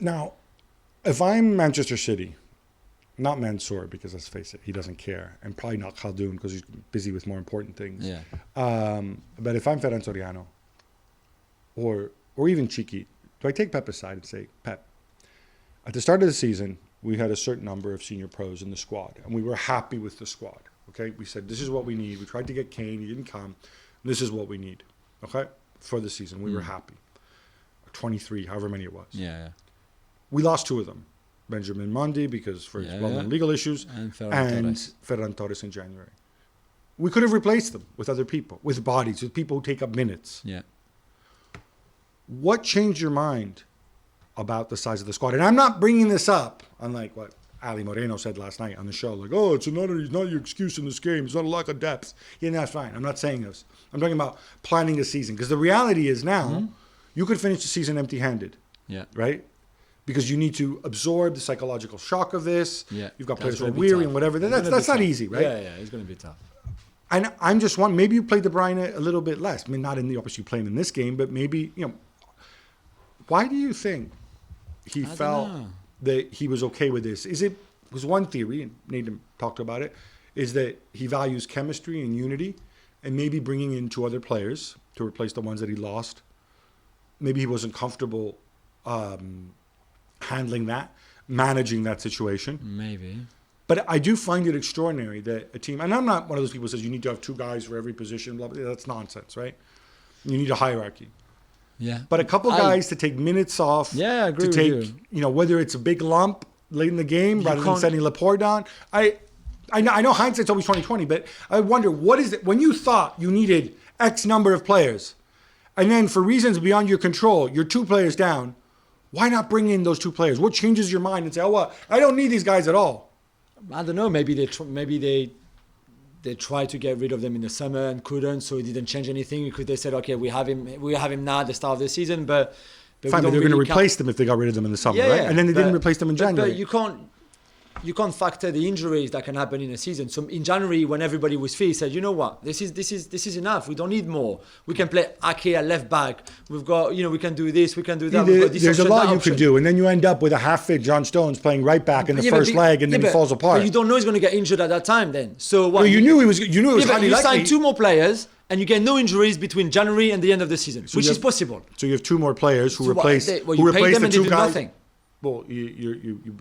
Now, if I'm Manchester City, not Mansour, because let's face it, he doesn't care, and probably not Khaldoon because he's busy with more important things. Yeah. But if I'm Ferran Soriano, or even Chiqui, do I take Pep aside and say, Pep, at the start of the season, we had a certain number of senior pros in the squad, and we were happy with the squad. Okay, we said this is what we need. We tried to get Kane, he didn't come. This is what we need. Okay, for the season, we were happy. 23, however many it was. Yeah. We lost 2 of them. Benjamin Mendy, because for his well-known legal issues, and Ferran Torres in January. We could have replaced them with other people, with bodies, with people who take up minutes. Yeah. What changed your mind about the size of the squad? And I'm not bringing this up, unlike what Ali Moreno said last night on the show, like, oh, it's not your excuse in this game. It's not a lack of depth. Yeah, that's fine. I'm not saying this. I'm talking about planning the season. Because the reality is now, you could finish the season empty-handed. Yeah. Right? Because you need to absorb the psychological shock of this. Yeah. You've got players who are weary and whatever. That's not easy, right? Yeah, it's going to be tough. And I'm just wondering, maybe you played De Bruyne a little bit less. I mean, not in the obviously playing in this game, but maybe, why do you think he felt that he was okay with this? Was one theory, and Nathan talked about it, is that he values chemistry and unity, and maybe bringing in 2 other players to replace the ones that he lost. Maybe he wasn't comfortable handling that, managing that situation. Maybe. But I do find it extraordinary that a team, and I'm not one of those people who says you need to have 2 guys for every position, blah, blah, that's nonsense, right? You need a hierarchy. Yeah. But a couple guys to take minutes off, I agree to take, with you. Whether it's a big lump late in the game rather than sending Laporte down. I know hindsight's always 20/20, but I wonder, what is it, when you thought you needed X number of players, and then for reasons beyond your control, you're 2 players down, why not bring in those 2 players? What changes your mind and say, oh, well, I don't need these guys at all? I don't know. Maybe they tried to get rid of them in the summer and couldn't, so it didn't change anything because they said, okay, we have him now at the start of the season, but fine, but they're going to replace them if they got rid of them in the summer, right? And then they didn't replace them in January. But you can't factor the injuries that can happen in a season. So in January, when everybody was fit, he said, you know what, this is enough. We don't need more. We can play Ake at left back. We've got, we can do this, we can do that. There's a lot you could do, and then you end up with a half-fit John Stones playing right back in the first leg, and then he falls apart. But you don't know he's going to get injured at that time. Then, so what? Well, you knew it was highly likely. You signed 2 more players, and you get no injuries between January and the end of the season, which is possible. So you have 2 more players who replace them and 2 guys. Nothing. Well, you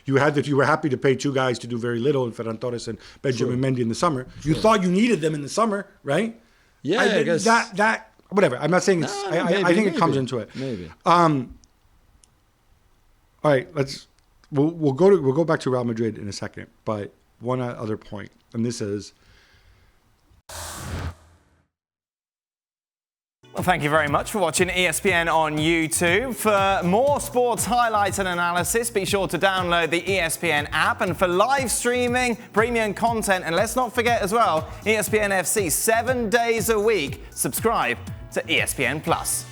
were happy to pay 2 guys to do very little, in Ferran Torres and Benjamin Mendy in the summer. You thought you needed them in the summer, right? Yeah, I guess that whatever. I'm not saying it's. I think it comes into it. Maybe. All right, we'll go back to Real Madrid in a second, but one other point, and this is. Well, thank you very much for watching ESPN on YouTube. For more sports highlights and analysis, be sure to download the ESPN app. And for live streaming, premium content, and let's not forget as well, ESPN FC 7 days a week. Subscribe to ESPN Plus.